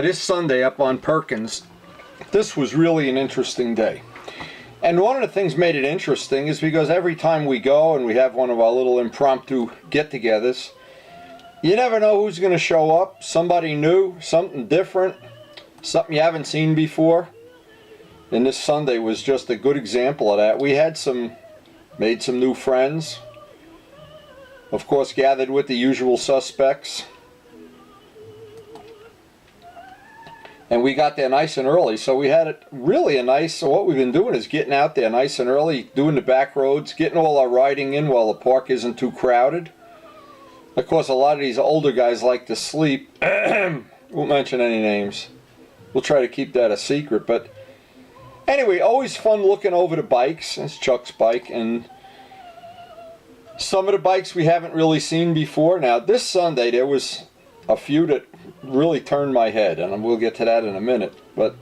This Sunday up on Perkins, this was really an interesting day. And one of the things made it interesting is because every time we go and we have one of our little impromptu get-togethers, you never know who's going to show up. Somebody new, something different, something you haven't seen before. And this Sunday was just a good example of that. We had made some new friends. Of course, gathered with the usual suspects. And we got there nice and early, so we had really a nice, so what we've been doing is getting out there nice and early, doing the back roads, getting all our riding in while the park isn't too crowded. Of course, a lot of these older guys like to sleep. Won't mention any names. We'll try to keep that a secret, but anyway, always fun looking over the bikes. It's Chuck's bike, and some of the bikes we haven't really seen before. Now, this Sunday, there was a few that really turned my head, and we'll get to that in a minute, but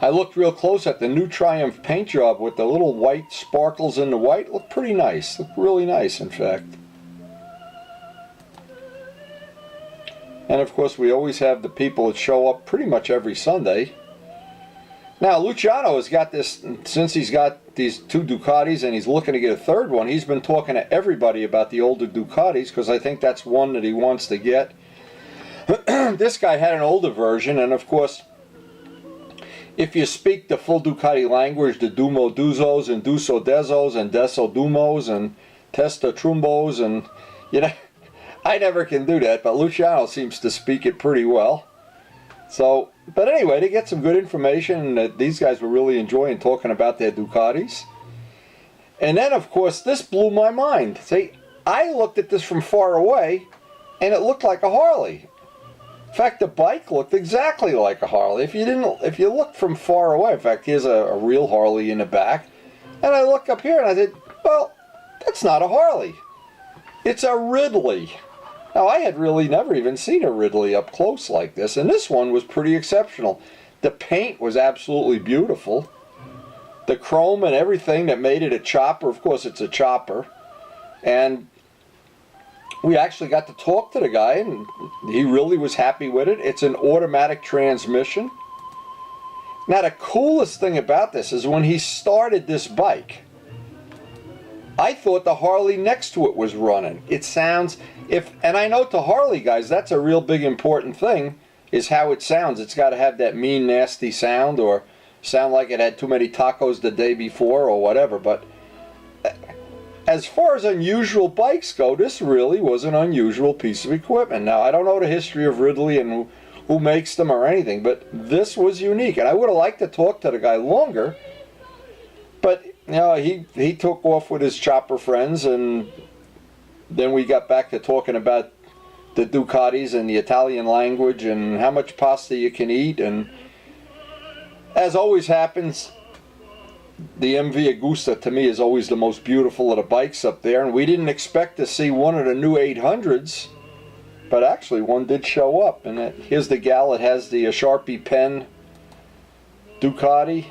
I looked real close at the new Triumph paint job with the little white sparkles in the white. Looked pretty nice. Looked really nice, in fact. And of course, we always have the people that show up pretty much every Sunday. Now, Luciano has got this, since he's got these two Ducatis and he's looking to get a third one, he's been talking to everybody about the older Ducatis because I think that's one that he wants to get. This guy had an older version, and of course, if you speak the full Ducati language, the Dumo Duzos and Duso Dezos and Deso Dumos and Testa Trumbos, and you know, I never can do that, but Luciano seems to speak it pretty well. So, but anyway, to get some good information, that these guys were really enjoying talking about their Ducatis. And then, of course, this blew my mind. See, I looked at this from far away, and it looked like a Harley. In fact, the bike looked exactly like a Harley. If you look from far away, in fact, here's a real Harley in the back. And I look up here and I said, well, that's not a Harley. It's a Ridley. Now, I had really never even seen a Ridley up close like this, and this one was pretty exceptional. The paint was absolutely beautiful. The chrome and everything that made it a chopper, of course it's a chopper. And we actually got to talk to the guy, and he really was happy with it. It's an automatic transmission. Now, the coolest thing about this is when he started this bike, I thought the Harley next to it was running. It sounds, and I know to Harley guys, that's a real big important thing, is how it sounds. It's got to have that mean, nasty sound, or sound like it had too many tacos the day before, or whatever. But as far as unusual bikes go, this really was an unusual piece of equipment. Now, I don't know the history of Ridley and who makes them or anything, but this was unique. And I would have liked to talk to the guy longer, but you know, he took off with his chopper friends, and then we got back to talking about the Ducatis and the Italian language and how much pasta you can eat. And as always happens, the MV Agusta to me is always the most beautiful of the bikes up there, and we didn't expect to see one of the new 800s, but actually one did show up. And here's the gal that has the Sharpie pen Ducati.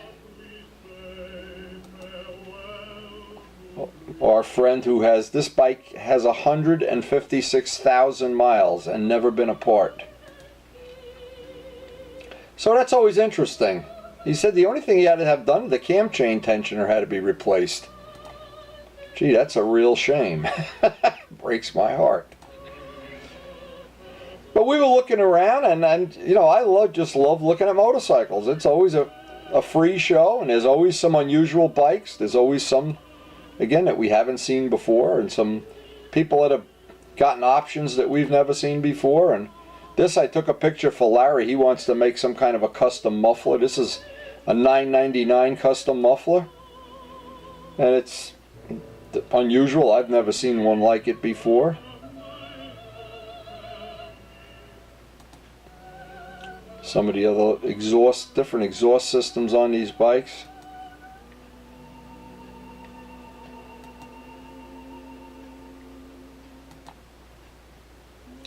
Our friend who has this bike has 156,000 miles and never been apart. So that's always interesting. He said the only thing he had to have done, the cam chain tensioner had to be replaced. Gee, that's a real shame. Breaks my heart. But we were looking around, and you know, I just love looking at motorcycles. It's always a free show, and there's always some unusual bikes. There's always some, again, that we haven't seen before, and some people that have gotten options that we've never seen before. And this, I took a picture for Larry. He wants to make some kind of a custom muffler. This is a $9.99 custom muffler, and it's unusual. I've never seen one like it before. Some of the other different exhaust systems on these bikes.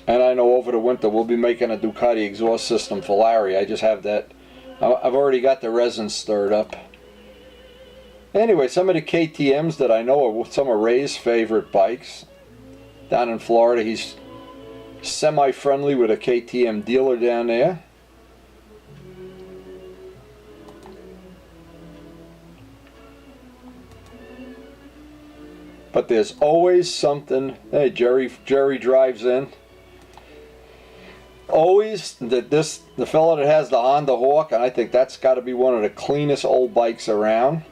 And I know over the winter we'll be making a Ducati exhaust system for Larry. I just have that. I've already got the resin stirred up. Anyway, some of the KTMs that I know are some of Ray's favorite bikes. Down in Florida, he's semi-friendly with a KTM dealer down there. But there's always something. Hey, Jerry drives in. Always the fella that has the Honda Hawk, and I think that's got to be one of the cleanest old bikes around.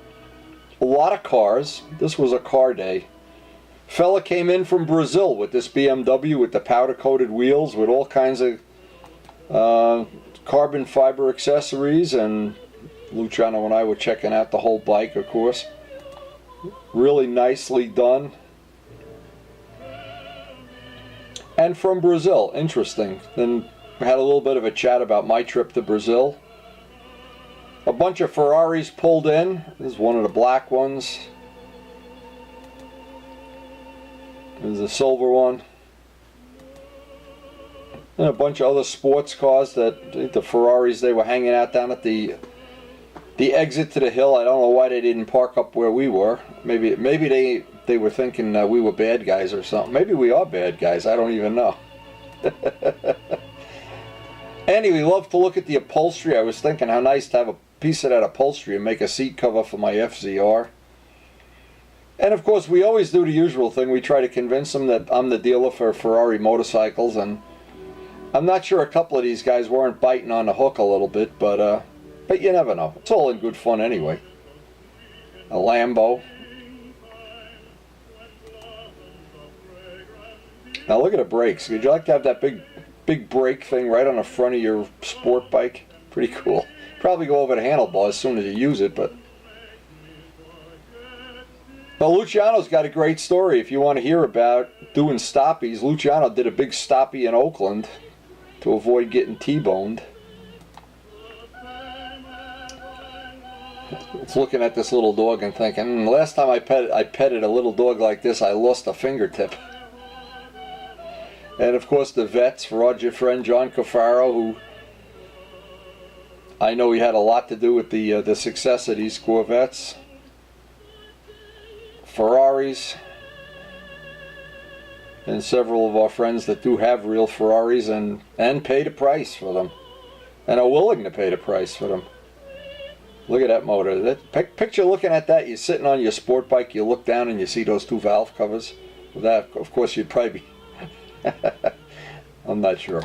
A lot of cars. This was a car day. Fella came in from Brazil with this BMW with the powder coated wheels with all kinds of carbon fiber accessories, and Luciano and I were checking out the whole bike, of course. Really nicely done. And from Brazil, interesting. Then we had a little bit of a chat about my trip to Brazil. A bunch of Ferraris pulled in. This is one of the black ones. There's a silver one. And a bunch of other sports cars that the Ferraris, they were hanging out down at the exit to the hill. I don't know why they didn't park up where we were. Maybe they were thinking we were bad guys or something. Maybe we are bad guys. I don't even know. Anyway, love to look at the upholstery. I was thinking how nice to have a piece of that upholstery and make a seat cover for my FZR. And of course, we always do the usual thing. We try to convince them that I'm the dealer for Ferrari motorcycles, and I'm not sure a couple of these guys weren't biting on the hook a little bit, but you never know. It's all in good fun anyway. A Lambo. Now look at the brakes. Would you like to have that big brake thing right on the front of your sport bike? Pretty cool. Probably go over the handlebar as soon as you use it, but... Well, Luciano's got a great story if you want to hear about doing stoppies. Luciano did a big stoppie in Oakland to avoid getting T-boned. It's looking at this little dog and thinking, last time I petted a little dog like this, I lost a fingertip. And of course the vets, for our friend John Cafaro, who I know he had a lot to do with the success of these Corvettes. Ferraris, and several of our friends that do have real Ferraris and pay the price for them, and are willing to pay the price for them. Look at that motor. Picture looking at that, you're sitting on your sport bike, you look down and you see those two valve covers. Well, that, of course, you'd probably be... I'm not sure.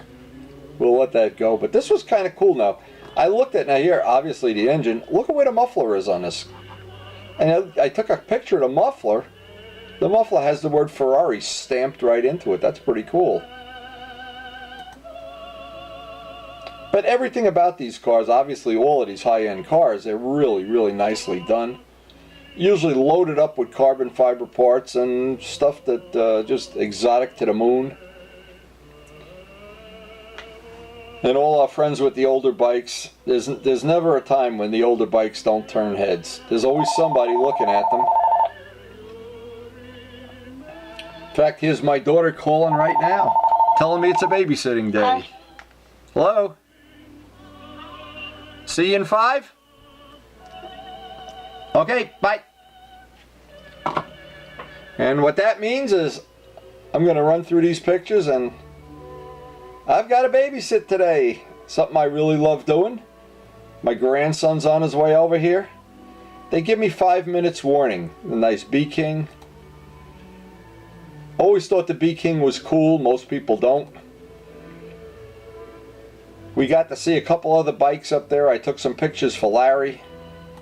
We'll let that go. But this was kind of cool now. I looked at, now here, obviously the engine. Look at where the muffler is on this. And I took a picture of the muffler. The muffler has the word Ferrari stamped right into it. That's pretty cool. But everything about these cars, obviously all of these high-end cars, they're really, really nicely done. Usually loaded up with carbon fiber parts and stuff that just exotic to the moon. And all our friends with the older bikes, there's never a time when the older bikes don't turn heads. There's always somebody looking at them. In fact, here's my daughter calling right now, telling me it's a babysitting day. Hi. Hello? See you in 5? Okay, bye. And what that means is I'm going to run through these pictures, and I've got to babysit today. Something I really love doing. My grandson's on his way over here. They give me 5 minutes warning. The nice B-King. Always thought the B-King was cool. Most people don't. We got to see a couple other bikes up there. I took some pictures for Larry,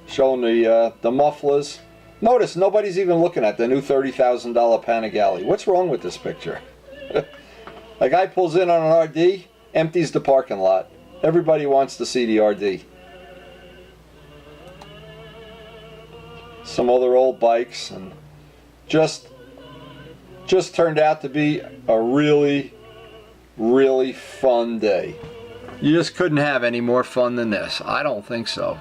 showing the mufflers. Notice nobody's even looking at the new $30,000 Panigale. What's wrong with this picture? A guy pulls in on an RD, empties the parking lot. Everybody wants to see the RD. Some other old bikes, and just turned out to be a really, really fun day. You just couldn't have any more fun than this. I don't think so.